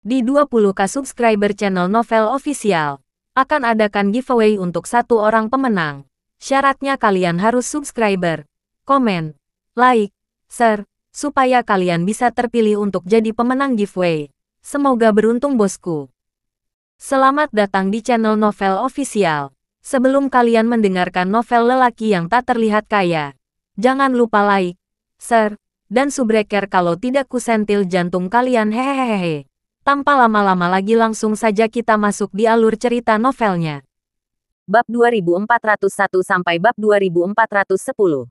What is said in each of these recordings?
Di 20k subscriber channel Novel Official, akan adakan giveaway untuk satu orang pemenang. Syaratnya kalian harus subscriber, komen, like, share, supaya kalian bisa terpilih untuk jadi pemenang giveaway. Semoga beruntung bosku. Selamat datang di channel Novel Official. Sebelum kalian mendengarkan novel lelaki yang tak terlihat kaya, jangan lupa like, share, dan subbreaker kalau tidak kusentil jantung kalian hehehehe. Tanpa lama-lama lagi langsung saja kita masuk di alur cerita novelnya. Bab 2401 sampai bab 2410.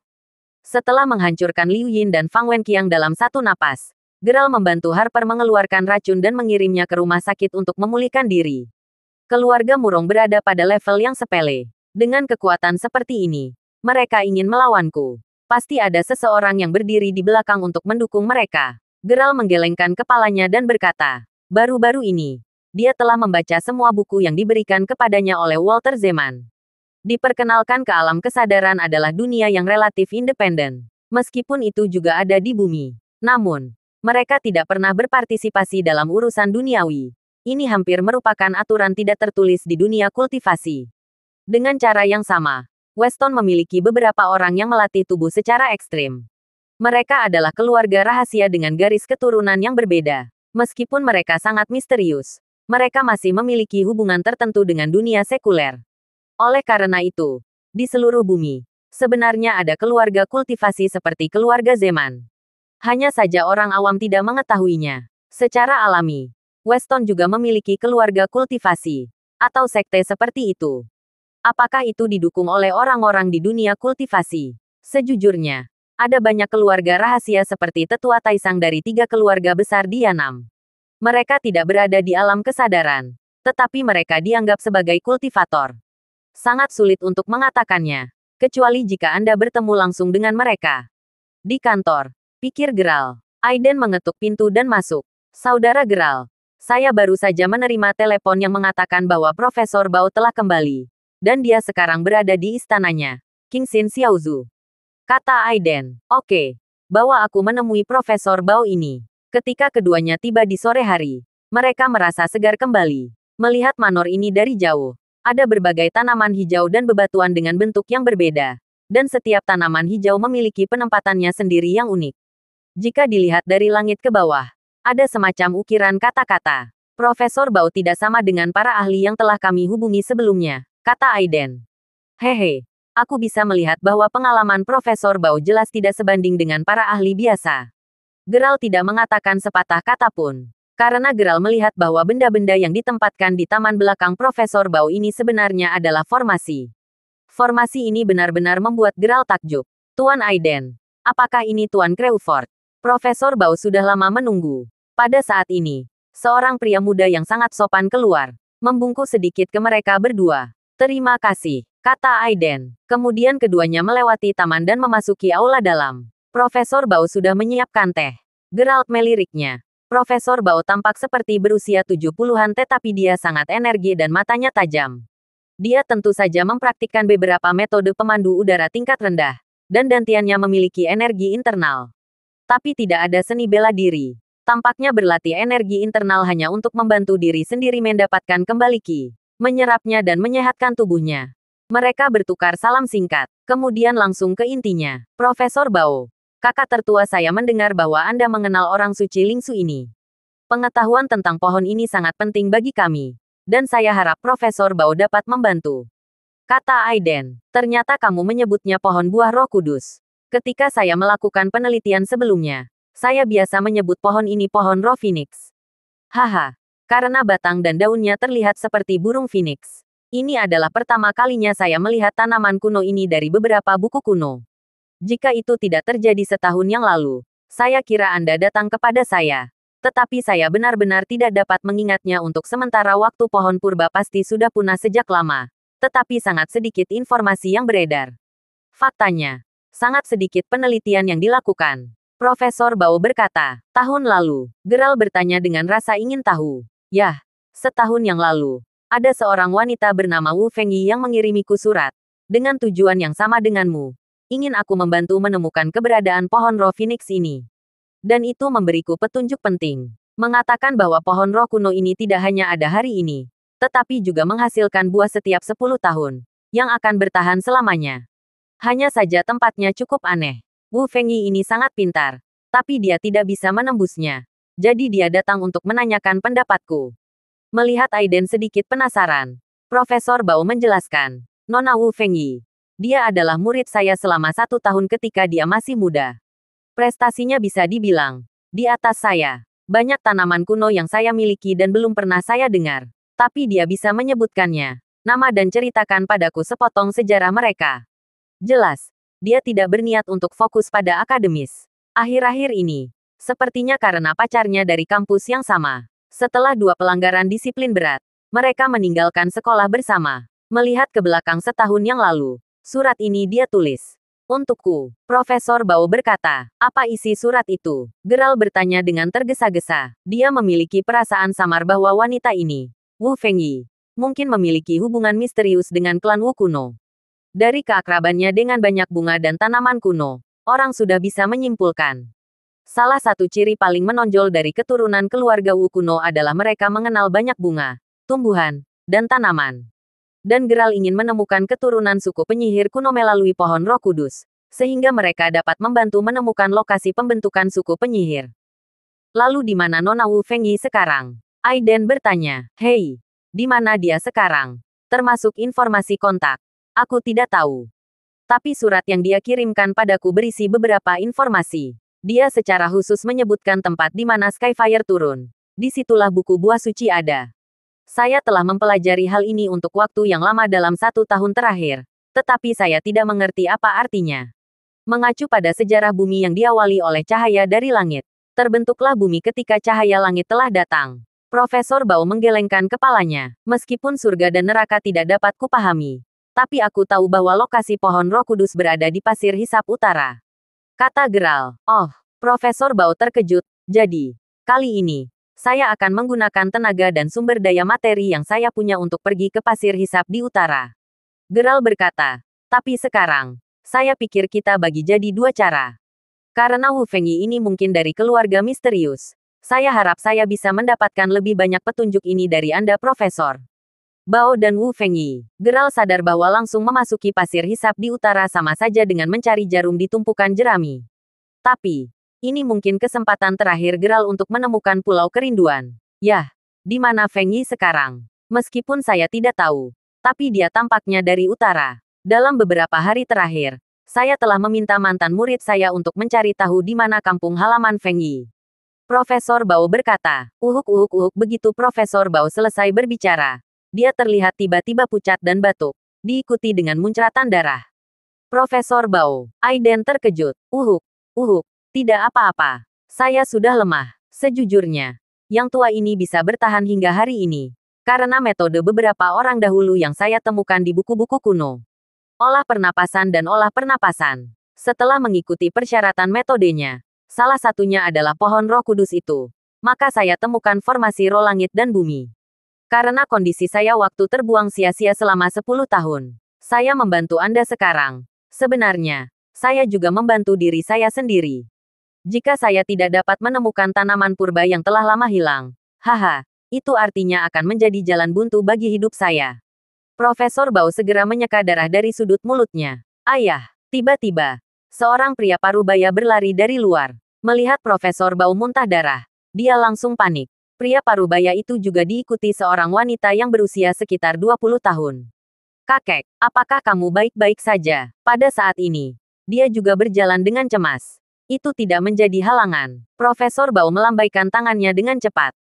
Setelah menghancurkan Liu Yin dan Fang Wenqiang dalam satu napas, Geralt membantu Harper mengeluarkan racun dan mengirimnya ke rumah sakit untuk memulihkan diri. Keluarga Murong berada pada level yang sepele. Dengan kekuatan seperti ini, mereka ingin melawanku. Pasti ada seseorang yang berdiri di belakang untuk mendukung mereka. Geralt menggelengkan kepalanya dan berkata, baru-baru ini, dia telah membaca semua buku yang diberikan kepadanya oleh Walter Zeman. Diperkenalkan ke alam kesadaran adalah dunia yang relatif independen. Meskipun itu juga ada di bumi. Namun, mereka tidak pernah berpartisipasi dalam urusan duniawi. Ini hampir merupakan aturan tidak tertulis di dunia kultivasi. Dengan cara yang sama, Weston memiliki beberapa orang yang melatih tubuh secara ekstrim. Mereka adalah keluarga rahasia dengan garis keturunan yang berbeda. Meskipun mereka sangat misterius, mereka masih memiliki hubungan tertentu dengan dunia sekuler. Oleh karena itu, di seluruh bumi, sebenarnya ada keluarga kultivasi seperti keluarga Zeman. Hanya saja orang awam tidak mengetahuinya. Secara alami, Weston juga memiliki keluarga kultivasi, atau sekte seperti itu. Apakah itu didukung oleh orang-orang di dunia kultivasi? Sejujurnya, ada banyak keluarga rahasia seperti tetua Taisang dari 3 keluarga besar di Yanam. Mereka tidak berada di alam kesadaran, tetapi mereka dianggap sebagai kultivator. Sangat sulit untuk mengatakannya, kecuali jika Anda bertemu langsung dengan mereka. Di kantor, pikir Geralt. Aiden mengetuk pintu dan masuk. Saudara Geralt, saya baru saja menerima telepon yang mengatakan bahwa Profesor Bao telah kembali. Dan dia sekarang berada di istananya, King Xin Xiaozu. Kata Aiden, oke, bawa aku menemui Profesor Bao ini. Ketika keduanya tiba di sore hari, mereka merasa segar kembali. Melihat manor ini dari jauh, ada berbagai tanaman hijau dan bebatuan dengan bentuk yang berbeda. Dan setiap tanaman hijau memiliki penempatannya sendiri yang unik. Jika dilihat dari langit ke bawah, ada semacam ukiran kata-kata. Profesor Bao tidak sama dengan para ahli yang telah kami hubungi sebelumnya, kata Aiden. Hehe. Aku bisa melihat bahwa pengalaman Profesor Bao jelas tidak sebanding dengan para ahli biasa. Geralt tidak mengatakan sepatah kata pun. Karena Geralt melihat bahwa benda-benda yang ditempatkan di taman belakang Profesor Bao ini sebenarnya adalah formasi. Formasi ini benar-benar membuat Geralt takjub. Tuan Aiden, apakah ini Tuan Crawford? Profesor Bao sudah lama menunggu. Pada saat ini, seorang pria muda yang sangat sopan keluar, membungkuk sedikit ke mereka berdua. Terima kasih, kata Aiden. Kemudian keduanya melewati taman dan memasuki aula dalam. Profesor Bao sudah menyiapkan teh. Geralt meliriknya. Profesor Bao tampak seperti berusia 70-an tetapi dia sangat energi dan matanya tajam. Dia tentu saja mempraktikkan beberapa metode pemandu udara tingkat rendah. Dan dantiannya memiliki energi internal. Tapi tidak ada seni bela diri. Tampaknya berlatih energi internal hanya untuk membantu diri sendiri mendapatkan kembali ki. Menyerapnya dan menyehatkan tubuhnya. Mereka bertukar salam singkat, kemudian langsung ke intinya. Profesor Bao, kakak tertua saya mendengar bahwa Anda mengenal orang suci Lingsu ini. Pengetahuan tentang pohon ini sangat penting bagi kami. Dan saya harap Profesor Bao dapat membantu. Kata Aiden, ternyata kamu menyebutnya pohon buah Roh Kudus. Ketika saya melakukan penelitian sebelumnya, saya biasa menyebut pohon ini pohon Roh Phoenix. Haha. Karena batang dan daunnya terlihat seperti burung phoenix. Ini adalah pertama kalinya saya melihat tanaman kuno ini dari beberapa buku kuno. Jika itu tidak terjadi setahun yang lalu, saya kira Anda datang kepada saya. Tetapi saya benar-benar tidak dapat mengingatnya untuk sementara waktu pohon purba pasti sudah punah sejak lama. Tetapi sangat sedikit informasi yang beredar. Faktanya, sangat sedikit penelitian yang dilakukan. Profesor Bao berkata, tahun lalu, Geralt bertanya dengan rasa ingin tahu. Yah, setahun yang lalu, ada seorang wanita bernama Wu Fengyi yang mengirimiku surat. Dengan tujuan yang sama denganmu. Ingin aku membantu menemukan keberadaan pohon roh Phoenix ini. Dan itu memberiku petunjuk penting. Mengatakan bahwa pohon roh kuno ini tidak hanya ada hari ini, tetapi juga menghasilkan buah setiap 10 tahun, yang akan bertahan selamanya. Hanya saja tempatnya cukup aneh. Wu Fengyi ini sangat pintar, tapi dia tidak bisa menembusnya. Jadi dia datang untuk menanyakan pendapatku. Melihat Aiden sedikit penasaran, Profesor Bao menjelaskan, Nona Wu Fengyi. Dia adalah murid saya selama 1 tahun ketika dia masih muda. Prestasinya bisa dibilang di atas saya. Banyak tanaman kuno yang saya miliki dan belum pernah saya dengar. Tapi dia bisa menyebutkannya, nama dan ceritakan padaku sepotong sejarah mereka. Jelas, dia tidak berniat untuk fokus pada akademis. Akhir-akhir ini, sepertinya karena pacarnya dari kampus yang sama. Setelah 2 pelanggaran disiplin berat, mereka meninggalkan sekolah bersama. Melihat ke belakang setahun yang lalu, surat ini dia tulis. Untukku, Profesor Bao berkata, apa isi surat itu? Geral bertanya dengan tergesa-gesa. Dia memiliki perasaan samar bahwa wanita ini, Wu Fengyi, mungkin memiliki hubungan misterius dengan klan Wu kuno. Dari keakrabannya dengan banyak bunga dan tanaman kuno, orang sudah bisa menyimpulkan. Salah satu ciri paling menonjol dari keturunan keluarga Wu kuno adalah mereka mengenal banyak bunga, tumbuhan, dan tanaman. Dan Geral ingin menemukan keturunan suku penyihir kuno melalui pohon roh kudus, sehingga mereka dapat membantu menemukan lokasi pembentukan suku penyihir. Lalu di mana Nona Wu Fengyi sekarang? Aiden bertanya. Hei, di mana dia sekarang? Termasuk informasi kontak. Aku tidak tahu. Tapi surat yang dia kirimkan padaku berisi beberapa informasi. Dia secara khusus menyebutkan tempat di mana Skyfire turun. Disitulah buku buah suci ada. Saya telah mempelajari hal ini untuk waktu yang lama dalam 1 tahun terakhir, tetapi saya tidak mengerti apa artinya. Mengacu pada sejarah bumi yang diawali oleh cahaya dari langit, terbentuklah bumi ketika cahaya langit telah datang. Profesor Bao menggelengkan kepalanya. Meskipun surga dan neraka tidak dapat kupahami, tapi aku tahu bahwa lokasi pohon roh kudus berada di pasir hisap utara. Kata Geral. Oh, Profesor Bao terkejut. Jadi, kali ini, saya akan menggunakan tenaga dan sumber daya materi yang saya punya untuk pergi ke pasir hisap di utara. Geral berkata, tapi sekarang, saya pikir kita bagi jadi 2 cara. Karena Wu Fengyi ini mungkin dari keluarga misterius, saya harap saya bisa mendapatkan lebih banyak petunjuk ini dari Anda Profesor Bao dan Wu Fengyi. Geral sadar bahwa langsung memasuki pasir hisap di utara sama saja dengan mencari jarum di tumpukan jerami. Tapi, ini mungkin kesempatan terakhir Geral untuk menemukan pulau kerinduan. Yah, di mana Fengyi sekarang? Meskipun saya tidak tahu, tapi dia tampaknya dari utara. Dalam beberapa hari terakhir, saya telah meminta mantan murid saya untuk mencari tahu di mana kampung halaman Fengyi. Profesor Bao berkata, uhuk begitu Profesor Bao selesai berbicara. Dia terlihat tiba-tiba pucat dan batuk, diikuti dengan muncratan darah. Profesor Bao, Aiden terkejut. Uhuk. Tidak apa-apa. Saya sudah lemah. Sejujurnya, yang tua ini bisa bertahan hingga hari ini. Karena metode beberapa orang dahulu yang saya temukan di buku-buku kuno. Olah pernapasan dan olah pernapasan. Setelah mengikuti persyaratan metodenya, salah satunya adalah pohon roh kudus itu. Maka saya temukan formasi roh langit dan bumi. Karena kondisi saya waktu terbuang sia-sia selama 10 tahun. Saya membantu Anda sekarang. Sebenarnya, saya juga membantu diri saya sendiri. Jika saya tidak dapat menemukan tanaman purba yang telah lama hilang, haha, itu artinya akan menjadi jalan buntu bagi hidup saya. Profesor Bao segera menyeka darah dari sudut mulutnya. Ayah, tiba-tiba, seorang pria parubaya berlari dari luar. Melihat Profesor Bao muntah darah, dia langsung panik. Pria parubaya itu juga diikuti seorang wanita yang berusia sekitar 20 tahun. Kakek, apakah kamu baik-baik saja? Pada saat ini, dia juga berjalan dengan cemas. Itu tidak menjadi halangan. Profesor Bao melambaikan tangannya dengan cepat.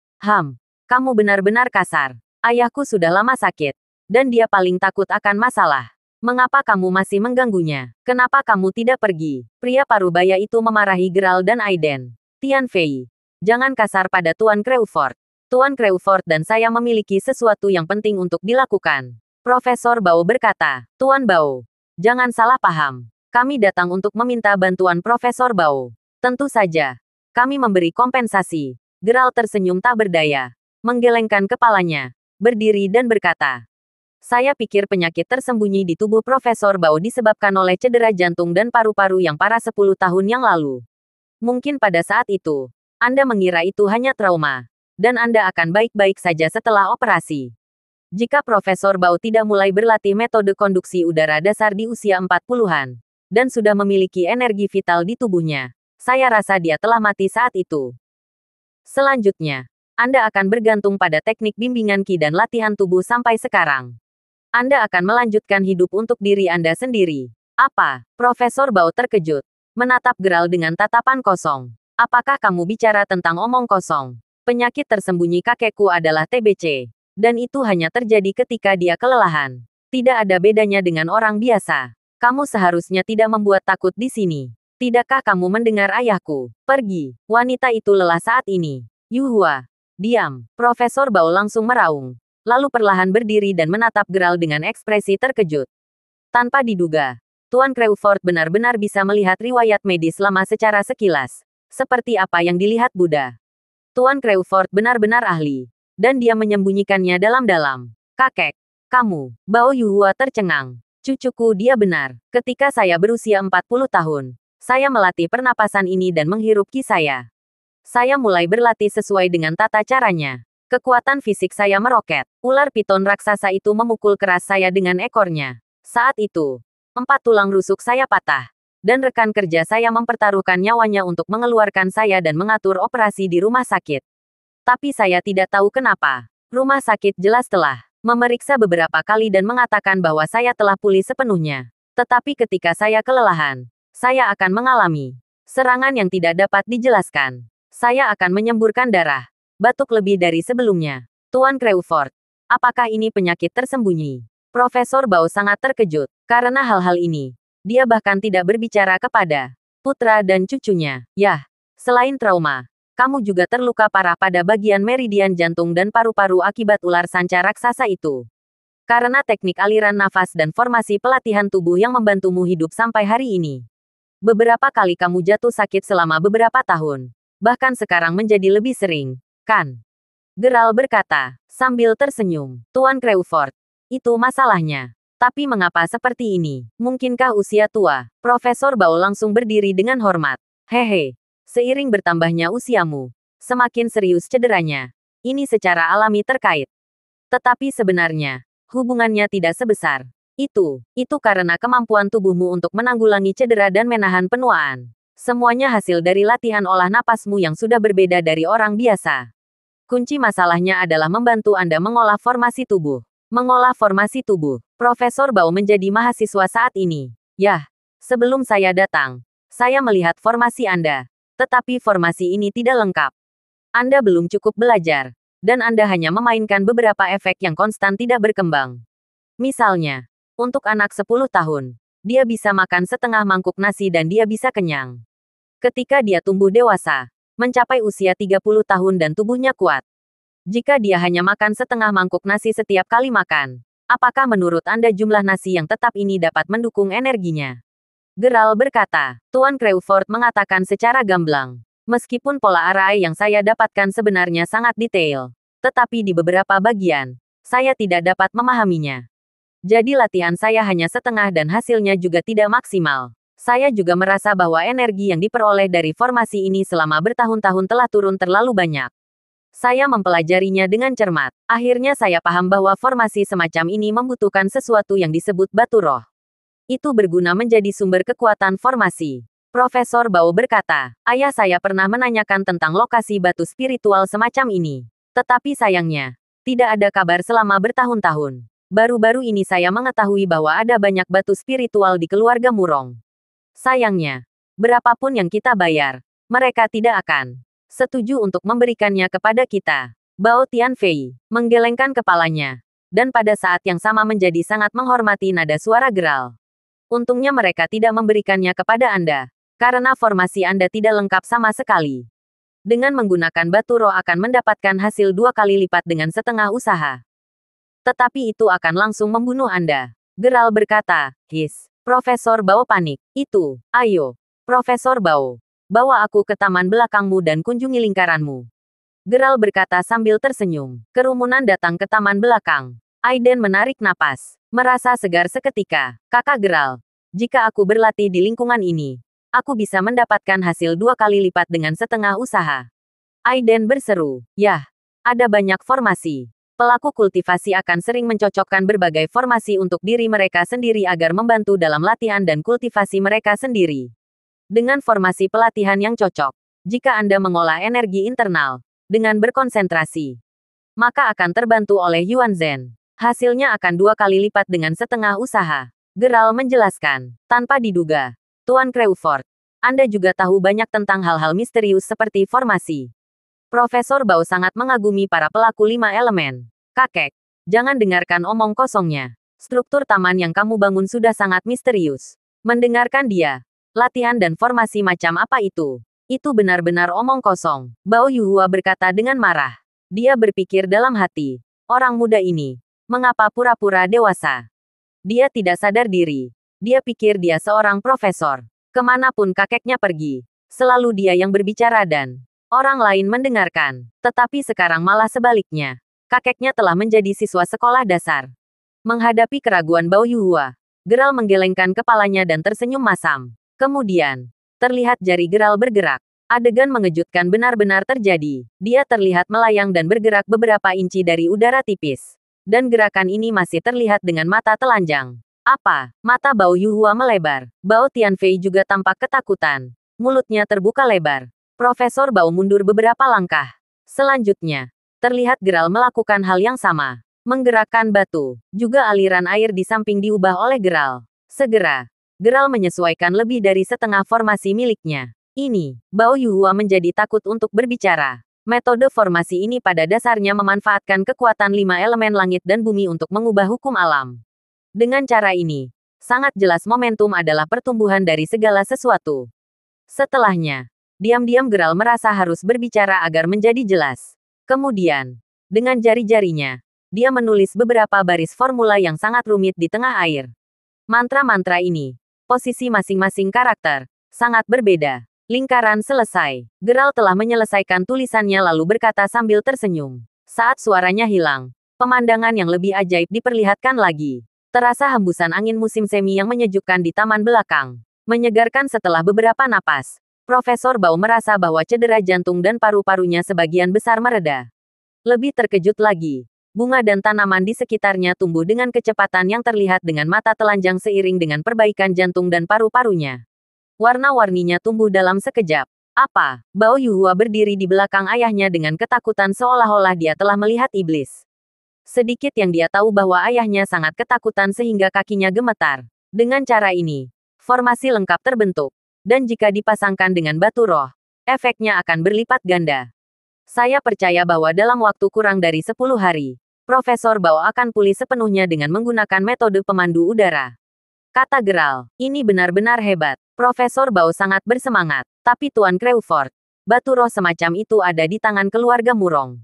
Kamu benar-benar kasar. Ayahku sudah lama sakit. Dan dia paling takut akan masalah. Mengapa kamu masih mengganggunya? Kenapa kamu tidak pergi? Pria parubaya itu memarahi Geral dan Aiden. Tian Fei, jangan kasar pada Tuan Crawford. Tuan Crawford dan saya memiliki sesuatu yang penting untuk dilakukan. Profesor Bao berkata, Tuan Bao, jangan salah paham. Kami datang untuk meminta bantuan Profesor Bao. Tentu saja. Kami memberi kompensasi. Geral tersenyum tak berdaya. Menggelengkan kepalanya. Berdiri dan berkata. Saya pikir penyakit tersembunyi di tubuh Profesor Bao disebabkan oleh cedera jantung dan paru-paru yang parah 10 tahun yang lalu. Mungkin pada saat itu, Anda mengira itu hanya trauma. Dan Anda akan baik-baik saja setelah operasi. Jika Profesor Bao tidak mulai berlatih metode konduksi udara dasar di usia 40-an, dan sudah memiliki energi vital di tubuhnya, saya rasa dia telah mati saat itu. Selanjutnya, Anda akan bergantung pada teknik bimbingan Qi dan latihan tubuh sampai sekarang. Anda akan melanjutkan hidup untuk diri Anda sendiri. Apa? Profesor Bao terkejut, menatap Gerald dengan tatapan kosong. Apakah kamu bicara tentang omong kosong? Penyakit tersembunyi kakekku adalah TBC. Dan itu hanya terjadi ketika dia kelelahan. Tidak ada bedanya dengan orang biasa. Kamu seharusnya tidak membuat takut di sini. Tidakkah kamu mendengar ayahku? Pergi. Wanita itu lelah saat ini. Yuhua. Diam. Profesor Bao langsung meraung. Lalu perlahan berdiri dan menatap Gerald dengan ekspresi terkejut. Tanpa diduga, Tuan Crawford benar-benar bisa melihat riwayat medis lama secara sekilas. Seperti apa yang dilihat Buddha. Tuan Crawford benar-benar ahli. Dan dia menyembunyikannya dalam-dalam. Kakek, kamu, Bao Yuhua tercengang. Cucuku, dia benar. Ketika saya berusia 40 tahun, saya melatih pernapasan ini dan menghirup Qi saya. Saya mulai berlatih sesuai dengan tata caranya. Kekuatan fisik saya meroket. Ular piton raksasa itu memukul keras saya dengan ekornya. Saat itu, 4 tulang rusuk saya patah. Dan rekan kerja saya mempertaruhkan nyawanya untuk mengeluarkan saya dan mengatur operasi di rumah sakit. Tapi saya tidak tahu kenapa. Rumah sakit jelas telah memeriksa beberapa kali dan mengatakan bahwa saya telah pulih sepenuhnya. Tetapi ketika saya kelelahan, saya akan mengalami serangan yang tidak dapat dijelaskan. Saya akan menyemburkan darah, batuk lebih dari sebelumnya. Tuan Crawford, apakah ini penyakit tersembunyi? Profesor Bao sangat terkejut. Karena hal-hal ini, dia bahkan tidak berbicara kepada putra dan cucunya. Yah, selain trauma, kamu juga terluka parah pada bagian meridian jantung dan paru-paru akibat ular sanca raksasa itu. Karena teknik aliran nafas dan formasi pelatihan tubuh yang membantumu hidup sampai hari ini. Beberapa kali kamu jatuh sakit selama beberapa tahun. Bahkan sekarang menjadi lebih sering, kan? Gerald berkata, sambil tersenyum. Tuan Crawford, itu masalahnya. Tapi mengapa seperti ini? Mungkinkah usia tua? Profesor Bao langsung berdiri dengan hormat. Hehe. Seiring bertambahnya usiamu, semakin serius cederanya. Ini secara alami terkait. Tetapi sebenarnya, hubungannya tidak sebesar itu. Itu karena kemampuan tubuhmu untuk menanggulangi cedera dan menahan penuaan. Semuanya hasil dari latihan olah napasmu yang sudah berbeda dari orang biasa. Kunci masalahnya adalah membantu Anda mengolah formasi tubuh. Mengolah formasi tubuh. Profesor Bao menjadi mahasiswa saat ini. Yah, sebelum saya datang, saya melihat formasi Anda. Tetapi formasi ini tidak lengkap. Anda belum cukup belajar, dan Anda hanya memainkan beberapa efek yang konstan tidak berkembang. Misalnya, untuk anak 10 tahun, dia bisa makan setengah mangkuk nasi dan dia bisa kenyang. Ketika dia tumbuh dewasa, mencapai usia 30 tahun dan tubuhnya kuat. Jika dia hanya makan setengah mangkuk nasi setiap kali makan, apakah menurut Anda jumlah nasi yang tetap ini dapat mendukung energinya? Gerald berkata, Tuan Crawford mengatakan secara gamblang. Meskipun pola arah yang saya dapatkan sebenarnya sangat detail, tetapi di beberapa bagian, saya tidak dapat memahaminya. Jadi latihan saya hanya setengah dan hasilnya juga tidak maksimal. Saya juga merasa bahwa energi yang diperoleh dari formasi ini selama bertahun-tahun telah turun terlalu banyak. Saya mempelajarinya dengan cermat. Akhirnya saya paham bahwa formasi semacam ini membutuhkan sesuatu yang disebut batu roh. Itu berguna menjadi sumber kekuatan formasi. Profesor Bao berkata, ayah saya pernah menanyakan tentang lokasi batu spiritual semacam ini. Tetapi sayangnya, tidak ada kabar selama bertahun-tahun. Baru-baru ini saya mengetahui bahwa ada banyak batu spiritual di keluarga Murong. Sayangnya, berapapun yang kita bayar, mereka tidak akan setuju untuk memberikannya kepada kita. Bao Tianfei menggelengkan kepalanya, dan pada saat yang sama menjadi sangat menghormati nada suara Gerald. Untungnya mereka tidak memberikannya kepada Anda, karena formasi Anda tidak lengkap sama sekali. Dengan menggunakan batu roh akan mendapatkan hasil 2 kali lipat dengan setengah usaha. Tetapi itu akan langsung membunuh Anda. Gerald berkata, Profesor Bao panik. Itu, ayo. Profesor Bao, bawa aku ke taman belakangmu dan kunjungi lingkaranmu. Gerald berkata sambil tersenyum. Kerumunan datang ke taman belakang. Aiden menarik napas. Merasa segar seketika. Kakak Gerald, jika aku berlatih di lingkungan ini, aku bisa mendapatkan hasil 2 kali lipat dengan setengah usaha. Aiden berseru. Yah, ada banyak formasi. Pelaku kultivasi akan sering mencocokkan berbagai formasi untuk diri mereka sendiri agar membantu dalam latihan dan kultivasi mereka sendiri. Dengan formasi pelatihan yang cocok, jika Anda mengolah energi internal dengan berkonsentrasi, maka akan terbantu oleh Yuan Zhen. Hasilnya akan 2 kali lipat dengan setengah usaha. Gerald menjelaskan. Tanpa diduga, Tuan Crawford, Anda juga tahu banyak tentang hal-hal misterius seperti formasi. Profesor Bao sangat mengagumi para pelaku 5 elemen. Kakek, jangan dengarkan omong kosongnya. Struktur taman yang kamu bangun sudah sangat misterius. Mendengarkan dia, latihan dan formasi macam apa itu? Itu benar-benar omong kosong. Bao Yuhua berkata dengan marah. Dia berpikir dalam hati, orang muda ini, mengapa pura-pura dewasa? Dia tidak sadar diri. Dia pikir dia seorang profesor. Kemanapun kakeknya pergi, selalu dia yang berbicara dan orang lain mendengarkan. Tetapi sekarang malah sebaliknya. Kakeknya telah menjadi siswa sekolah dasar. Menghadapi keraguan Bao Yuhua, Gerald menggelengkan kepalanya dan tersenyum masam. Kemudian, terlihat jari Gerald bergerak. Adegan mengejutkan benar-benar terjadi. Dia terlihat melayang dan bergerak beberapa inci dari udara tipis. Dan gerakan ini masih terlihat dengan mata telanjang. Apa? Mata Bao Yuhua melebar. Bao Tianfei juga tampak ketakutan. Mulutnya terbuka lebar. Profesor Bao mundur beberapa langkah. Selanjutnya, terlihat Gerald melakukan hal yang sama. Menggerakkan batu. Juga aliran air di samping diubah oleh Gerald. Segera, Gerald menyesuaikan lebih dari setengah formasi miliknya. Ini, Bao Yuhua menjadi takut untuk berbicara. Metode formasi ini pada dasarnya memanfaatkan kekuatan 5 elemen langit dan bumi untuk mengubah hukum alam. Dengan cara ini, sangat jelas momentum adalah pertumbuhan dari segala sesuatu. Setelahnya, diam-diam Gerald merasa harus berbicara agar menjadi jelas. Kemudian, dengan jari-jarinya, dia menulis beberapa baris formula yang sangat rumit di tengah air. Mantra-mantra ini, posisi masing-masing karakter, sangat berbeda. Lingkaran selesai. Gerald telah menyelesaikan tulisannya lalu berkata sambil tersenyum. Saat suaranya hilang, pemandangan yang lebih ajaib diperlihatkan lagi. Terasa hembusan angin musim semi yang menyejukkan di taman belakang. Menyegarkan setelah beberapa napas. Profesor Bao merasa bahwa cedera jantung dan paru-parunya sebagian besar mereda. Lebih terkejut lagi, bunga dan tanaman di sekitarnya tumbuh dengan kecepatan yang terlihat dengan mata telanjang seiring dengan perbaikan jantung dan paru-parunya. Warna-warninya tumbuh dalam sekejap. Apa? Bao Yuhua berdiri di belakang ayahnya dengan ketakutan seolah-olah dia telah melihat iblis. Sedikit yang dia tahu bahwa ayahnya sangat ketakutan sehingga kakinya gemetar. Dengan cara ini, formasi lengkap terbentuk. Dan jika dipasangkan dengan batu roh, efeknya akan berlipat ganda. Saya percaya bahwa dalam waktu kurang dari 10 hari, Profesor Bao akan pulih sepenuhnya dengan menggunakan metode pemandu udara. Kata Gerald, ini benar-benar hebat. Profesor Bao sangat bersemangat. Tapi Tuan Crawford, batu roh semacam itu ada di tangan keluarga Murong.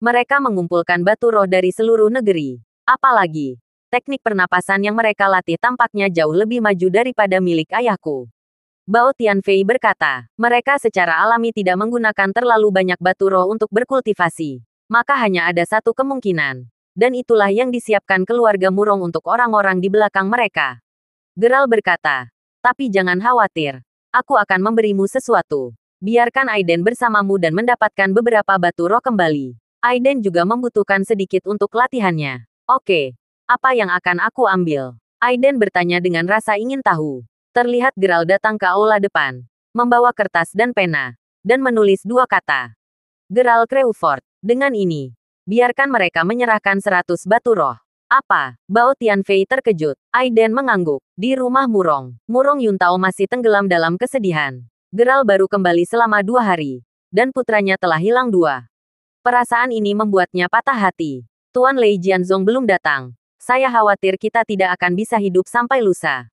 Mereka mengumpulkan batu roh dari seluruh negeri. Apalagi, teknik pernapasan yang mereka latih tampaknya jauh lebih maju daripada milik ayahku. Bao Tianfei berkata, mereka secara alami tidak menggunakan terlalu banyak batu roh untuk berkultivasi. Maka hanya ada satu kemungkinan. Dan itulah yang disiapkan keluarga Murong untuk orang-orang di belakang mereka. Gerald berkata, tapi jangan khawatir. Aku akan memberimu sesuatu. Biarkan Aiden bersamamu dan mendapatkan beberapa batu roh kembali. Aiden juga membutuhkan sedikit untuk latihannya. Oke, apa yang akan aku ambil? Aiden bertanya dengan rasa ingin tahu. Terlihat Gerald datang ke aula depan, membawa kertas dan pena, dan menulis 2 kata. Gerald Crawford, dengan ini, biarkan mereka menyerahkan 100 batu roh. Apa? Bao Tianfei terkejut. Aiden mengangguk. Di rumah Murong, Murong Yuntao masih tenggelam dalam kesedihan. Gerald baru kembali selama 2 hari, dan putranya telah hilang 2. Perasaan ini membuatnya patah hati. Tuan Lei Jianzong belum datang. Saya khawatir kita tidak akan bisa hidup sampai lusa.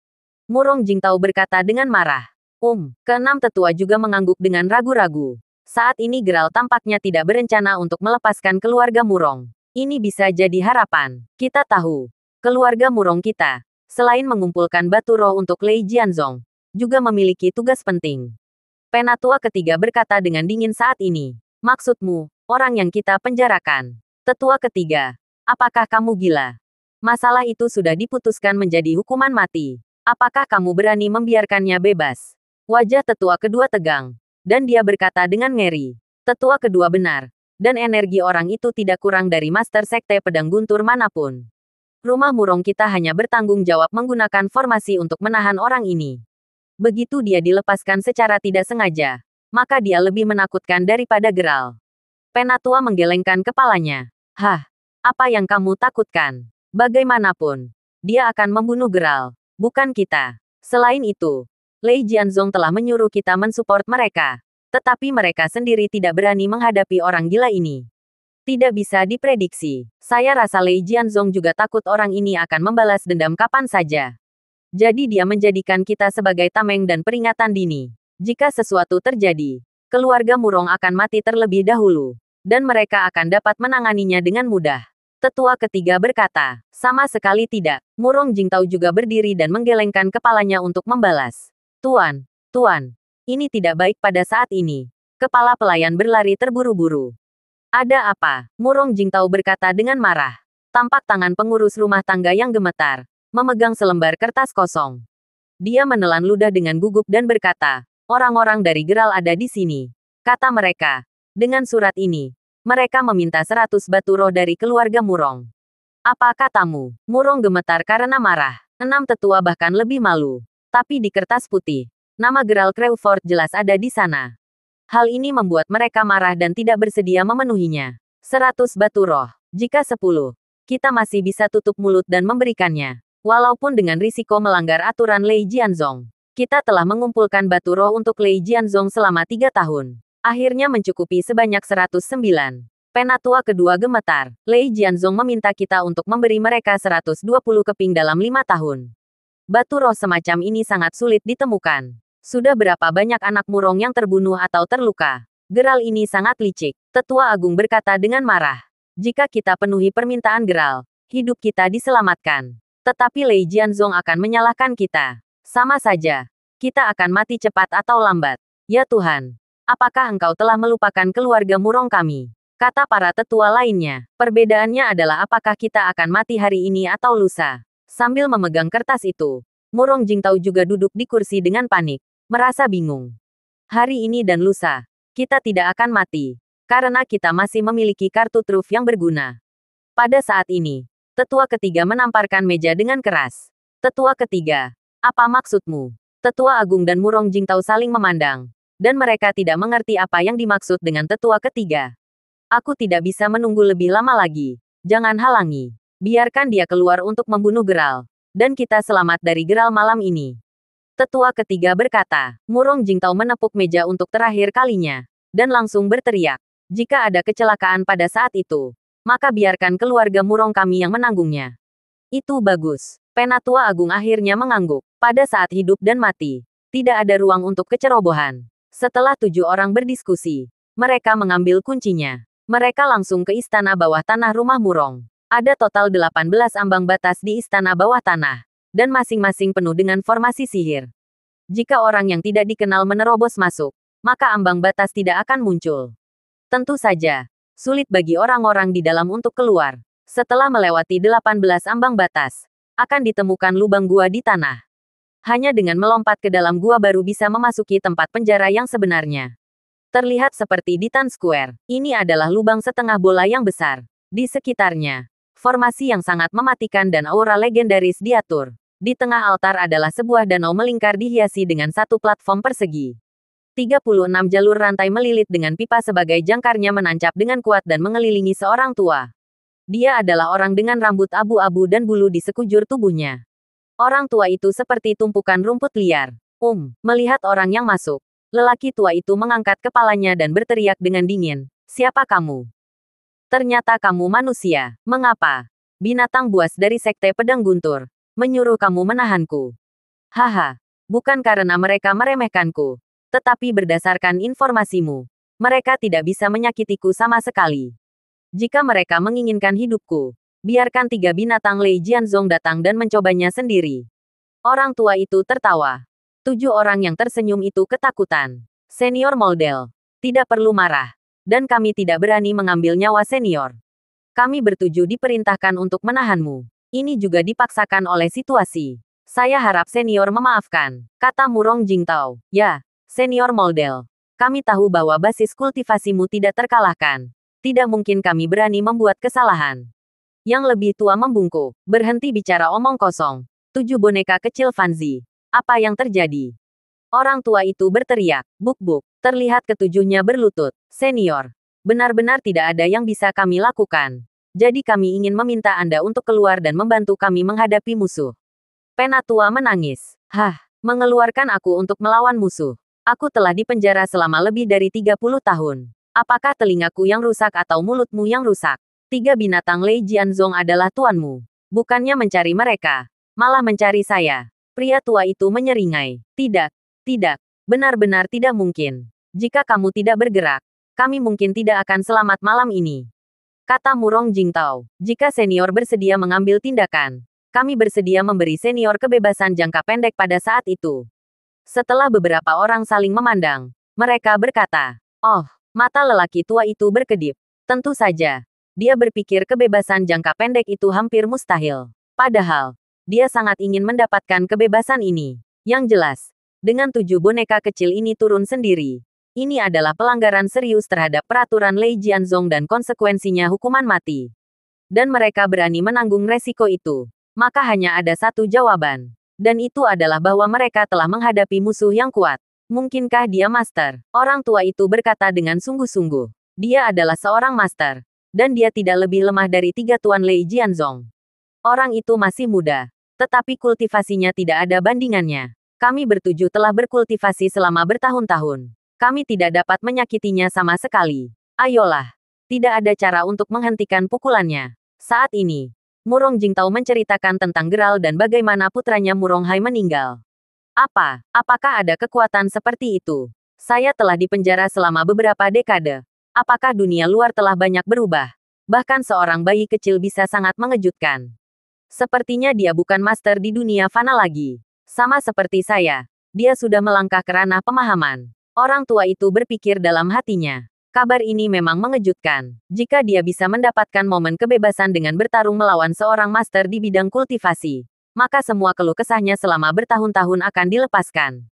Murong Jingtao berkata dengan marah. Keenam tetua juga mengangguk dengan ragu-ragu. Saat ini Gerald tampaknya tidak berencana untuk melepaskan keluarga Murong. Ini bisa jadi harapan. Kita tahu, keluarga Murong kita, selain mengumpulkan batu roh untuk Lei Jianzong, juga memiliki tugas penting. Penatua ketiga berkata dengan dingin saat ini. Maksudmu, orang yang kita penjarakan. Tetua ketiga, apakah kamu gila? Masalah itu sudah diputuskan menjadi hukuman mati. Apakah kamu berani membiarkannya bebas? Wajah tetua kedua tegang. Dan dia berkata dengan ngeri. Tetua kedua benar. Dan energi orang itu tidak kurang dari Master Sekte Pedang Guntur manapun. Rumah Murong kita hanya bertanggung jawab menggunakan formasi untuk menahan orang ini. Begitu dia dilepaskan secara tidak sengaja, maka dia lebih menakutkan daripada Geralt. Penatua menggelengkan kepalanya. Hah, apa yang kamu takutkan? Bagaimanapun, dia akan membunuh Geralt, bukan kita. Selain itu, Lei Jianzong telah menyuruh kita mensupport mereka. Tetapi mereka sendiri tidak berani menghadapi orang gila ini. Tidak bisa diprediksi. Saya rasa Lei Jianzong juga takut orang ini akan membalas dendam kapan saja. Jadi dia menjadikan kita sebagai tameng dan peringatan dini. Jika sesuatu terjadi, keluarga Murong akan mati terlebih dahulu. Dan mereka akan dapat menanganinya dengan mudah. Tetua ketiga berkata, sama sekali tidak. Murong Jingtao juga berdiri dan menggelengkan kepalanya untuk membalas. Tuan, ini tidak baik pada saat ini. Kepala pelayan berlari terburu-buru. Ada apa? Murong Jingtao berkata dengan marah. Tampak tangan pengurus rumah tangga yang gemetar, memegang selembar kertas kosong. Dia menelan ludah dengan gugup dan berkata, orang-orang dari Geralt ada di sini. Kata mereka, dengan surat ini, mereka meminta 100 batu roh dari keluarga Murong. Apa katamu? Murong gemetar karena marah. 6 tetua bahkan lebih malu. Tapi di kertas putih, nama Geralt Crawford jelas ada di sana. Hal ini membuat mereka marah dan tidak bersedia memenuhinya. 100 batu roh. Jika 10, kita masih bisa tutup mulut dan memberikannya. Walaupun dengan risiko melanggar aturan Lei Jianzong. Kita telah mengumpulkan batu roh untuk Lei Jianzong selama 3 tahun. Akhirnya mencukupi sebanyak 109. Penatua kedua gemetar. Lei Jianzong meminta kita untuk memberi mereka 120 keping dalam 5 tahun. Batu roh semacam ini sangat sulit ditemukan. Sudah berapa banyak anak Murong yang terbunuh atau terluka? Geralt ini sangat licik. Tetua Agung berkata dengan marah. Jika kita penuhi permintaan Geralt, hidup kita diselamatkan. Tetapi Lei Jianzong akan menyalahkan kita. Sama saja. Kita akan mati cepat atau lambat. Ya Tuhan. Apakah engkau telah melupakan keluarga Murong kami? Kata para tetua lainnya. Perbedaannya adalah apakah kita akan mati hari ini atau lusa. Sambil memegang kertas itu, Murong Jingtao juga duduk di kursi dengan panik. Merasa bingung. Hari ini dan lusa, kita tidak akan mati. Karena kita masih memiliki kartu truf yang berguna. Pada saat ini, tetua ketiga menamparkan meja dengan keras. Tetua ketiga, apa maksudmu? Tetua Agung dan Murong Jingtao saling memandang. Dan mereka tidak mengerti apa yang dimaksud dengan tetua ketiga. Aku tidak bisa menunggu lebih lama lagi. Jangan halangi. Biarkan dia keluar untuk membunuh Geralt. Dan kita selamat dari Geralt malam ini. Tetua ketiga berkata, Murong Jingtao menepuk meja untuk terakhir kalinya, dan langsung berteriak, jika ada kecelakaan pada saat itu, maka biarkan keluarga Murong kami yang menanggungnya. Itu bagus. Penatua Agung akhirnya mengangguk. Pada saat hidup dan mati, tidak ada ruang untuk kecerobohan. Setelah 7 orang berdiskusi, mereka mengambil kuncinya. Mereka langsung ke istana bawah tanah rumah Murong. Ada total 18 ambang batas di istana bawah tanah. Dan masing-masing penuh dengan formasi sihir. Jika orang yang tidak dikenal menerobos masuk, maka ambang batas tidak akan muncul. Tentu saja, sulit bagi orang-orang di dalam untuk keluar. Setelah melewati 18 ambang batas, akan ditemukan lubang gua di tanah. Hanya dengan melompat ke dalam gua baru bisa memasuki tempat penjara yang sebenarnya. Terlihat seperti di Times Square, ini adalah lubang setengah bola yang besar. Di sekitarnya, formasi yang sangat mematikan dan aura legendaris diatur. Di tengah altar adalah sebuah danau melingkar dihiasi dengan satu platform persegi. 36 jalur rantai melilit dengan pipa sebagai jangkarnya menancap dengan kuat dan mengelilingi seorang tua. Dia adalah orang dengan rambut abu-abu dan bulu di sekujur tubuhnya. Orang tua itu seperti tumpukan rumput liar. Melihat orang yang masuk, lelaki tua itu mengangkat kepalanya dan berteriak dengan dingin, siapa kamu? Ternyata kamu manusia. Mengapa? Binatang buas dari Sekte Pedang Guntur menyuruh kamu menahanku. Haha, bukan karena mereka meremehkanku, tetapi berdasarkan informasimu, mereka tidak bisa menyakitiku sama sekali. Jika mereka menginginkan hidupku, biarkan 3 binatang Lei Jianzong datang dan mencobanya sendiri. Orang tua itu tertawa. 7 orang yang tersenyum itu ketakutan. Senior Moldel, tidak perlu marah. Dan kami tidak berani mengambil nyawa senior. Kami bertujuh diperintahkan untuk menahanmu. Ini juga dipaksakan oleh situasi. Saya harap senior memaafkan, kata Murong Jingtao. Ya, senior Moldel. Kami tahu bahwa basis kultivasimu tidak terkalahkan. Tidak mungkin kami berani membuat kesalahan. Yang lebih tua membungkuk. Berhenti bicara omong kosong. 7 boneka kecil Fanzi. Apa yang terjadi? Orang tua itu berteriak. Buk-buk. Terlihat ketujuhnya berlutut. Senior. Benar-benar tidak ada yang bisa kami lakukan. Jadi kami ingin meminta Anda untuk keluar dan membantu kami menghadapi musuh. Penatua menangis. Hah, mengeluarkan aku untuk melawan musuh. Aku telah dipenjara selama lebih dari 30 tahun. Apakah telingaku yang rusak atau mulutmu yang rusak? 3 binatang Lei Jianzong adalah tuanmu. Bukannya mencari mereka, malah mencari saya. Pria tua itu menyeringai. Tidak, tidak, benar-benar tidak mungkin. Jika kamu tidak bergerak, kami mungkin tidak akan selamat malam ini. Kata Murong Jingtao. Jika senior bersedia mengambil tindakan, kami bersedia memberi senior kebebasan jangka pendek pada saat itu. Setelah beberapa orang saling memandang, mereka berkata, "Oh." Mata lelaki tua itu berkedip. Tentu saja. Dia berpikir kebebasan jangka pendek itu hampir mustahil. Padahal, dia sangat ingin mendapatkan kebebasan ini. Yang jelas, dengan 7 boneka kecil ini turun sendiri. Ini adalah pelanggaran serius terhadap peraturan Lei Jianzong dan konsekuensinya hukuman mati. Dan mereka berani menanggung resiko itu. Maka hanya ada satu jawaban. Dan itu adalah bahwa mereka telah menghadapi musuh yang kuat. Mungkinkah dia master? Orang tua itu berkata dengan sungguh-sungguh. Dia adalah seorang master. Dan dia tidak lebih lemah dari 3 tuan Lei Jianzong. Orang itu masih muda. Tetapi kultivasinya tidak ada bandingannya. Kami bertujuh telah berkultivasi selama bertahun-tahun. Kami tidak dapat menyakitinya sama sekali. Ayolah. Tidak ada cara untuk menghentikan pukulannya. Saat ini, Murong Jingtao menceritakan tentang Geralt dan bagaimana putranya Murong Hai meninggal. Apakah ada kekuatan seperti itu? Saya telah dipenjara selama beberapa dekade. Apakah dunia luar telah banyak berubah? Bahkan seorang bayi kecil bisa sangat mengejutkan. Sepertinya dia bukan master di dunia fana lagi. Sama seperti saya. Dia sudah melangkah ke ranah pemahaman. Orang tua itu berpikir dalam hatinya. Kabar ini memang mengejutkan. Jika dia bisa mendapatkan momen kebebasan dengan bertarung melawan seorang master di bidang kultivasi, maka semua keluh kesahnya selama bertahun-tahun akan dilepaskan.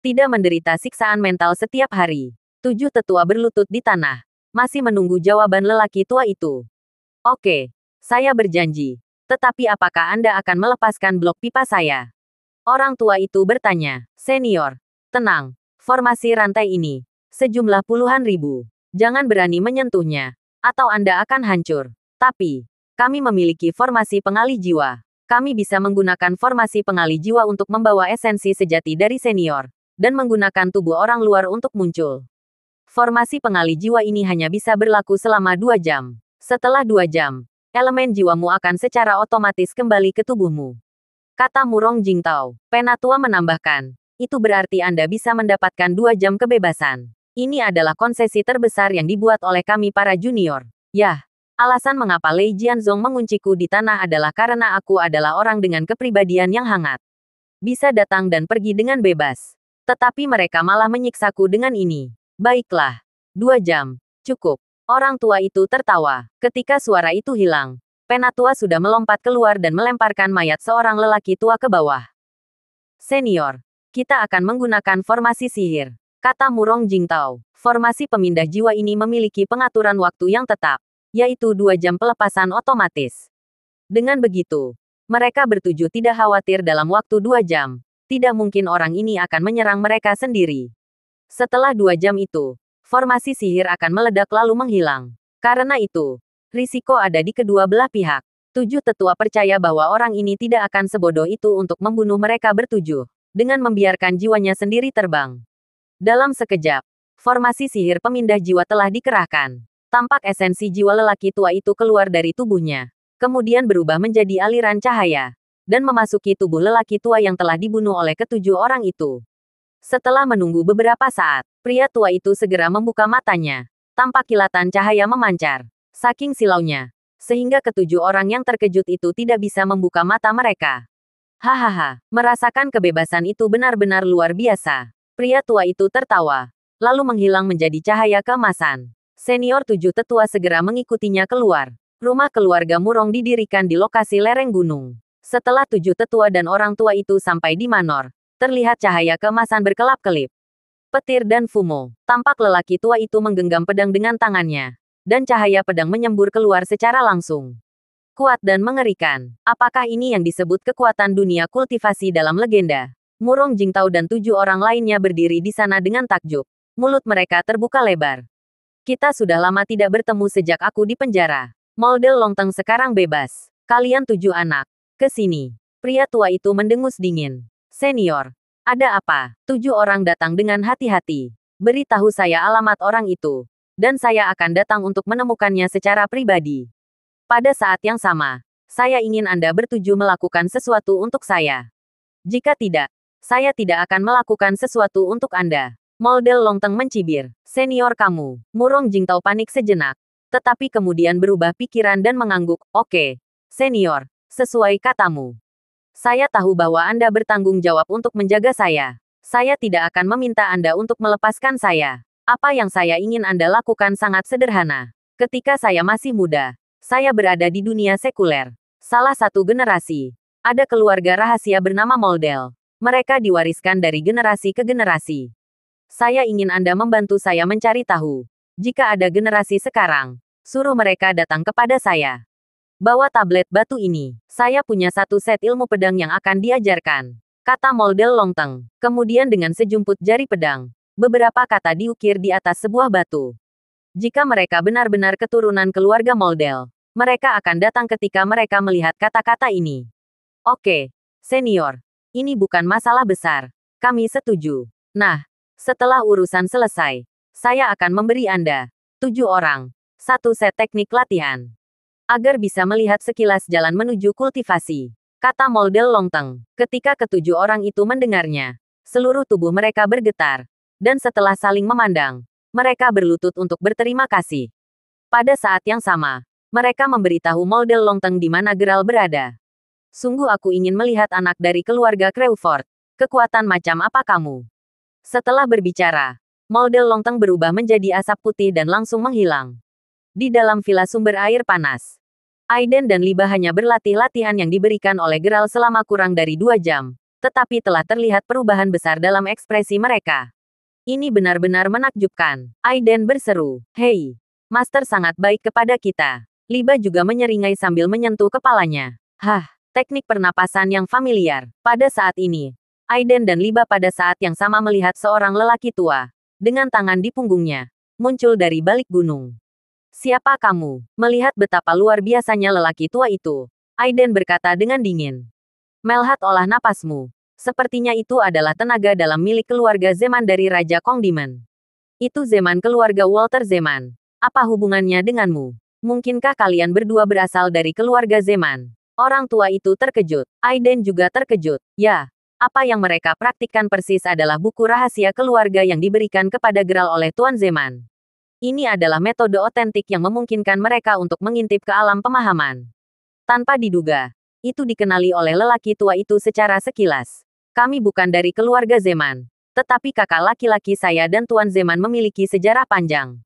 Tidak menderita siksaan mental setiap hari. 7 tetua berlutut di tanah. Masih menunggu jawaban lelaki tua itu. Oke, saya berjanji. Tetapi apakah Anda akan melepaskan blok pipa saya? Orang tua itu bertanya. Senior, tenang. Formasi rantai ini. Sejumlah puluhan ribu. Jangan berani menyentuhnya. Atau Anda akan hancur. Tapi, kami memiliki formasi pengalih jiwa. Kami bisa menggunakan formasi pengalih jiwa untuk membawa esensi sejati dari senior, dan menggunakan tubuh orang luar untuk muncul. Formasi pengalih jiwa ini hanya bisa berlaku selama 2 jam. Setelah 2 jam, elemen jiwamu akan secara otomatis kembali ke tubuhmu. Kata Murong Jingtao. Penatua menambahkan, itu berarti Anda bisa mendapatkan 2 jam kebebasan. Ini adalah konsesi terbesar yang dibuat oleh kami para junior. Yah. Alasan mengapa Lei Jianzong mengunciku di tanah adalah karena aku adalah orang dengan kepribadian yang hangat. Bisa datang dan pergi dengan bebas. Tetapi mereka malah menyiksaku dengan ini. Baiklah. 2 jam. Cukup. Orang tua itu tertawa. Ketika suara itu hilang, Penatua sudah melompat keluar dan melemparkan mayat seorang lelaki tua ke bawah. Senior, kita akan menggunakan formasi sihir. Kata Murong Jingtao. Formasi pemindah jiwa ini memiliki pengaturan waktu yang tetap, yaitu 2 jam pelepasan otomatis. Dengan begitu, mereka bertujuh tidak khawatir dalam waktu 2 jam. Tidak mungkin orang ini akan menyerang mereka sendiri. Setelah 2 jam itu, formasi sihir akan meledak lalu menghilang. Karena itu, risiko ada di kedua belah pihak. 7 tetua percaya bahwa orang ini tidak akan sebodoh itu untuk membunuh mereka bertujuh, dengan membiarkan jiwanya sendiri terbang. Dalam sekejap, formasi sihir pemindah jiwa telah dikerahkan. Tampak esensi jiwa lelaki tua itu keluar dari tubuhnya, kemudian berubah menjadi aliran cahaya, dan memasuki tubuh lelaki tua yang telah dibunuh oleh ketujuh orang itu. Setelah menunggu beberapa saat, pria tua itu segera membuka matanya. Tampak kilatan cahaya memancar. Saking silaunya, sehingga ketujuh orang yang terkejut itu tidak bisa membuka mata mereka. Hahaha, merasakan kebebasan itu benar-benar luar biasa. Pria tua itu tertawa, lalu menghilang menjadi cahaya keemasan. Senior 7 tetua segera mengikutinya keluar. Rumah keluarga Murong didirikan di lokasi lereng gunung. Setelah 7 tetua dan orang tua itu sampai di Manor, terlihat cahaya keemasan berkelap-kelip. petir dan fumo. Tampak lelaki tua itu menggenggam pedang dengan tangannya. Dan cahaya pedang menyembur keluar secara langsung. Kuat dan mengerikan. Apakah ini yang disebut kekuatan dunia kultivasi dalam legenda? Murong Jingtao dan 7 orang lainnya berdiri di sana dengan takjub. Mulut mereka terbuka lebar. Kita sudah lama tidak bertemu sejak aku di penjara. Moldel Longteng sekarang bebas. Kalian 7 anak. Ke sini. Pria tua itu mendengus dingin. Senior. Ada apa? 7 orang datang dengan hati-hati. Beritahu saya alamat orang itu. Dan saya akan datang untuk menemukannya secara pribadi. Pada saat yang sama, saya ingin Anda bertuju melakukan sesuatu untuk saya. Jika tidak, saya tidak akan melakukan sesuatu untuk Anda. Moldel Longteng mencibir. Senior kamu. Murong Jingtao panik sejenak. Tetapi kemudian berubah pikiran dan mengangguk. Oke. Senior. Sesuai katamu. Saya tahu bahwa Anda bertanggung jawab untuk menjaga saya. Saya tidak akan meminta Anda untuk melepaskan saya. Apa yang saya ingin Anda lakukan sangat sederhana. Ketika saya masih muda, saya berada di dunia sekuler. Salah satu generasi. Ada keluarga rahasia bernama Moldel. Mereka diwariskan dari generasi ke generasi. Saya ingin Anda membantu saya mencari tahu. Jika ada generasi sekarang, suruh mereka datang kepada saya. Bawa tablet batu ini. Saya punya satu set ilmu pedang yang akan diajarkan. Kata Moldel Longteng. Kemudian dengan sejumput jari pedang, beberapa kata diukir di atas sebuah batu. Jika mereka benar-benar keturunan keluarga Moldel, mereka akan datang ketika mereka melihat kata-kata ini. Oke, senior. Ini bukan masalah besar. Kami setuju. Nah, setelah urusan selesai, saya akan memberi Anda 7 orang, satu set teknik latihan. Agar bisa melihat sekilas jalan menuju kultivasi. Kata Moldel Longteng. Ketika ketujuh orang itu mendengarnya, seluruh tubuh mereka bergetar. Dan setelah saling memandang, mereka berlutut untuk berterima kasih. Pada saat yang sama, mereka memberitahu Moldel Longteng di mana Geralt berada. Sungguh aku ingin melihat anak dari keluarga Crawford. Kekuatan macam apa kamu? Setelah berbicara, Moldel Longteng berubah menjadi asap putih dan langsung menghilang. Di dalam villa sumber air panas, Aiden dan Liba hanya berlatih latihan yang diberikan oleh Geralt selama kurang dari 2 jam. Tetapi telah terlihat perubahan besar dalam ekspresi mereka. Ini benar-benar menakjubkan. Aiden berseru. Hei, Master sangat baik kepada kita. Liba juga menyeringai sambil menyentuh kepalanya. Hah, teknik pernapasan yang familiar. Pada saat ini, Aiden dan Liba pada saat yang sama melihat seorang lelaki tua, dengan tangan di punggungnya, muncul dari balik gunung. Siapa kamu? Melihat betapa luar biasanya lelaki tua itu, Aiden berkata dengan dingin. Melhat olah napasmu. Sepertinya itu adalah tenaga dalam milik keluarga Zeman dari Raja Kongdimen. Itu Zeman keluarga Walter Zeman. Apa hubungannya denganmu? Mungkinkah kalian berdua berasal dari keluarga Zeman? Orang tua itu terkejut. Aiden juga terkejut. Ya, apa yang mereka praktikkan persis adalah buku rahasia keluarga yang diberikan kepada Geralt oleh Tuan Zeman. Ini adalah metode otentik yang memungkinkan mereka untuk mengintip ke alam pemahaman. Tanpa diduga, itu dikenali oleh lelaki tua itu secara sekilas. Kami bukan dari keluarga Zeman, tetapi kakak laki-laki saya dan Tuan Zeman memiliki sejarah panjang.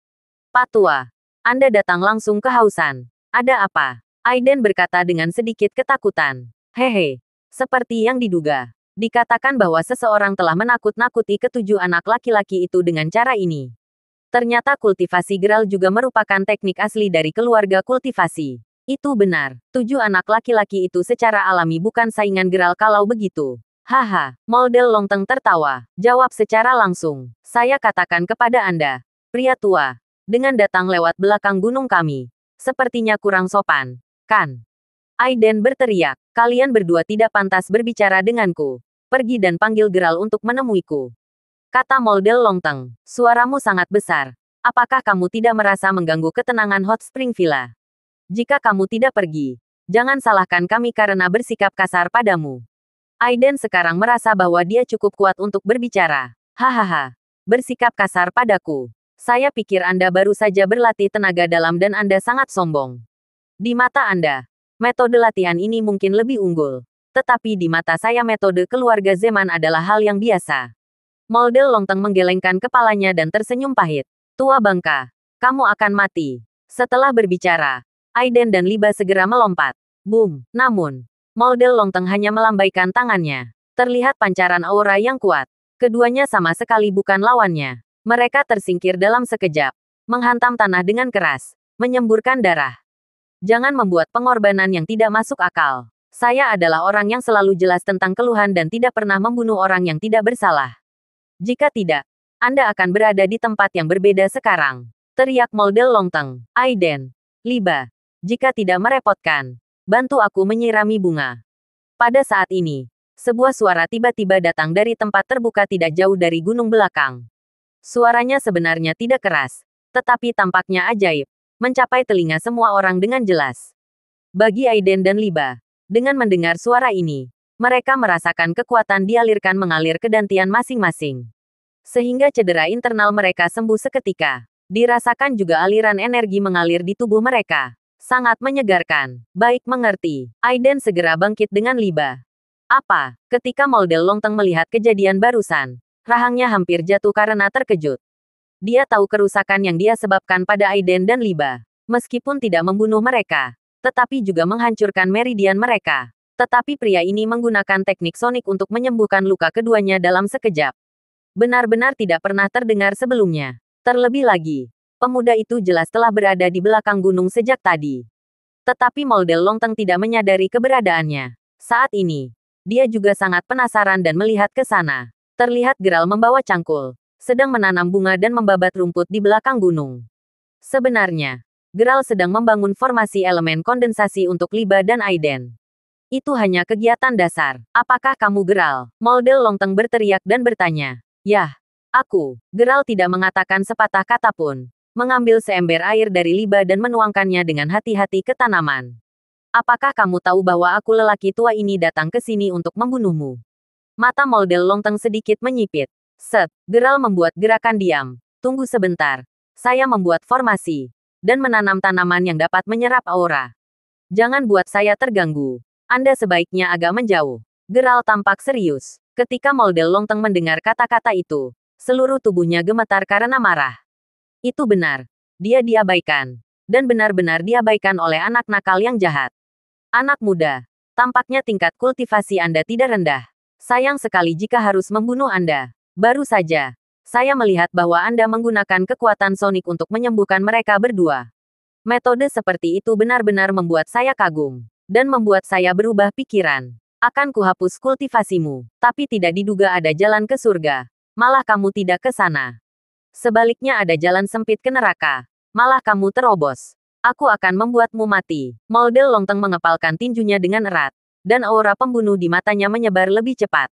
Pak Tua, Anda datang langsung kehausan. Ada apa? Aiden berkata dengan sedikit ketakutan. Hehe, seperti yang diduga. Dikatakan bahwa seseorang telah menakut-nakuti ketujuh anak laki-laki itu dengan cara ini. Ternyata kultivasi Geralt juga merupakan teknik asli dari keluarga kultivasi. Itu benar, 7 anak laki-laki itu secara alami bukan saingan Geralt kalau begitu. Haha, Moldel Longteng tertawa. Jawab secara langsung. Saya katakan kepada Anda, pria tua, dengan datang lewat belakang gunung kami. Sepertinya kurang sopan, kan? Aiden berteriak, kalian berdua tidak pantas berbicara denganku. Pergi dan panggil Geralt untuk menemuiku. Kata Moldel Longteng, suaramu sangat besar. Apakah kamu tidak merasa mengganggu ketenangan Hot Spring Villa? Jika kamu tidak pergi, jangan salahkan kami karena bersikap kasar padamu. Aiden sekarang merasa bahwa dia cukup kuat untuk berbicara. Hahaha, bersikap kasar padaku. Saya pikir Anda baru saja berlatih tenaga dalam dan Anda sangat sombong. Di mata Anda, metode latihan ini mungkin lebih unggul. Tetapi di mata saya metode keluarga Zeman adalah hal yang biasa. Moldel Longteng menggelengkan kepalanya dan tersenyum pahit. Tua bangka, kamu akan mati. Setelah berbicara, Aiden dan Liba segera melompat. Boom, namun, Moldel Longteng hanya melambaikan tangannya. Terlihat pancaran aura yang kuat. Keduanya sama sekali bukan lawannya. Mereka tersingkir dalam sekejap, menghantam tanah dengan keras, menyemburkan darah. Jangan membuat pengorbanan yang tidak masuk akal. Saya adalah orang yang selalu jelas tentang keluhan dan tidak pernah membunuh orang yang tidak bersalah. Jika tidak, Anda akan berada di tempat yang berbeda sekarang. Teriak Moldel Longteng. Aiden. Liba. Jika tidak merepotkan, bantu aku menyirami bunga. Pada saat ini, sebuah suara tiba-tiba datang dari tempat terbuka tidak jauh dari gunung belakang. Suaranya sebenarnya tidak keras, tetapi tampaknya ajaib, mencapai telinga semua orang dengan jelas. Bagi Aiden dan Liba, dengan mendengar suara ini, mereka merasakan kekuatan dialirkan mengalir ke dantian masing-masing. Sehingga cedera internal mereka sembuh seketika. Dirasakan juga aliran energi mengalir di tubuh mereka. Sangat menyegarkan. Baik mengerti. Aiden segera bangkit dengan Liba. Apa? Ketika Moldel Longteng melihat kejadian barusan, rahangnya hampir jatuh karena terkejut. Dia tahu kerusakan yang dia sebabkan pada Aiden dan Liba. Meskipun tidak membunuh mereka, tetapi juga menghancurkan meridian mereka. Tetapi pria ini menggunakan teknik sonik untuk menyembuhkan luka keduanya dalam sekejap. Benar-benar tidak pernah terdengar sebelumnya. Terlebih lagi, pemuda itu jelas telah berada di belakang gunung sejak tadi. Tetapi Moldel Longteng tidak menyadari keberadaannya. Saat ini, dia juga sangat penasaran dan melihat ke sana. Terlihat Geralt membawa cangkul, sedang menanam bunga dan membabat rumput di belakang gunung. Sebenarnya, Geralt sedang membangun formasi elemen kondensasi untuk Liba dan Aiden. Itu hanya kegiatan dasar. Apakah kamu Geralt? Moldel Longteng berteriak dan bertanya. Yah. Aku, Geralt tidak mengatakan sepatah kata pun, mengambil seember air dari Liba dan menuangkannya dengan hati-hati ke tanaman. Apakah kamu tahu bahwa aku lelaki tua ini datang ke sini untuk membunuhmu? Mata Moldel Longteng sedikit menyipit. Set, Geralt membuat gerakan diam. Tunggu sebentar. Saya membuat formasi, dan menanam tanaman yang dapat menyerap aura. Jangan buat saya terganggu. Anda sebaiknya agak menjauh. Geralt tampak serius. Ketika Moldel Longteng mendengar kata-kata itu, seluruh tubuhnya gemetar karena marah. Itu benar. Dia diabaikan. Dan benar-benar diabaikan oleh anak nakal yang jahat. Anak muda. Tampaknya tingkat kultivasi Anda tidak rendah. Sayang sekali jika harus membunuh Anda. Baru saja, saya melihat bahwa Anda menggunakan kekuatan sonik untuk menyembuhkan mereka berdua. Metode seperti itu benar-benar membuat saya kagum. Dan membuat saya berubah pikiran. Akan kuhapus kultivasimu. Tapi tidak diduga ada jalan ke surga. Malah kamu tidak ke sana. Sebaliknya ada jalan sempit ke neraka. Malah kamu terobos. Aku akan membuatmu mati. Moldel Longteng mengepalkan tinjunya dengan erat. Dan aura pembunuh di matanya menyebar lebih cepat.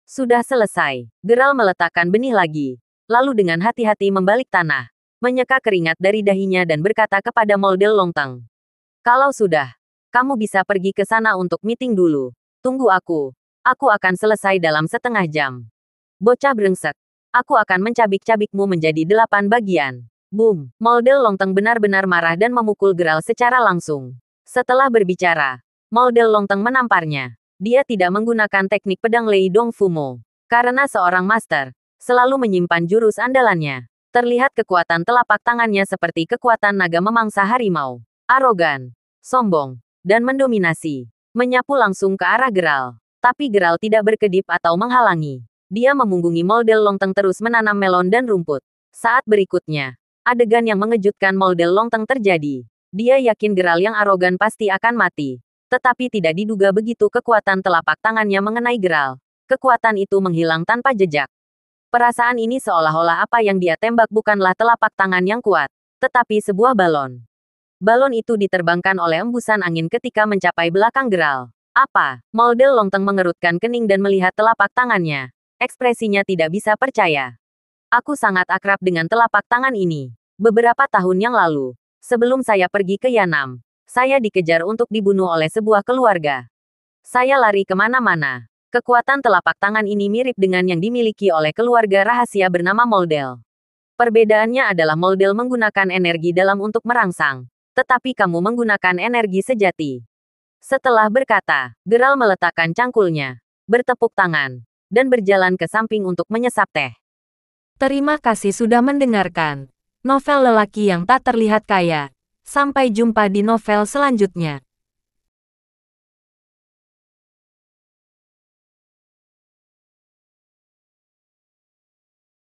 Sudah selesai. Geralt meletakkan benih lagi. Lalu dengan hati-hati membalik tanah. Menyeka keringat dari dahinya dan berkata kepada Moldel Longteng. Kalau sudah, kamu bisa pergi ke sana untuk meeting dulu. Tunggu aku. Aku akan selesai dalam setengah jam. Bocah brengsek. Aku akan mencabik-cabikmu menjadi 8 bagian. Boom. Moldel Longteng benar-benar marah dan memukul Geralt secara langsung. Setelah berbicara, Moldel Longteng menamparnya. Dia tidak menggunakan teknik pedang Lei Dong Fumo. Karena seorang master, selalu menyimpan jurus andalannya. Terlihat kekuatan telapak tangannya seperti kekuatan naga memangsa harimau. Arogan, sombong, dan mendominasi. Menyapu langsung ke arah Geralt. Tapi Geralt tidak berkedip atau menghalangi. Dia memunggungi Moldel Longteng terus menanam melon dan rumput. Saat berikutnya, adegan yang mengejutkan Moldel Longteng terjadi. Dia yakin Geralt yang arogan pasti akan mati. Tetapi tidak diduga begitu kekuatan telapak tangannya mengenai Geralt. Kekuatan itu menghilang tanpa jejak. Perasaan ini seolah-olah apa yang dia tembak bukanlah telapak tangan yang kuat, tetapi sebuah balon. Balon itu diterbangkan oleh embusan angin ketika mencapai belakang Geralt. Apa? Moldel Longteng mengerutkan kening dan melihat telapak tangannya. Ekspresinya tidak bisa percaya. Aku sangat akrab dengan telapak tangan ini. Beberapa tahun yang lalu, sebelum saya pergi ke Yanam, saya dikejar untuk dibunuh oleh sebuah keluarga. Saya lari kemana-mana. Kekuatan telapak tangan ini mirip dengan yang dimiliki oleh keluarga rahasia bernama Moldel. Perbedaannya adalah Moldel menggunakan energi dalam untuk merangsang, tetapi kamu menggunakan energi sejati. Setelah berkata, Geralt meletakkan cangkulnya, bertepuk tangan, dan berjalan ke samping untuk menyesap teh. Terima kasih sudah mendengarkan novel lelaki yang tak terlihat kaya. Sampai jumpa di novel selanjutnya.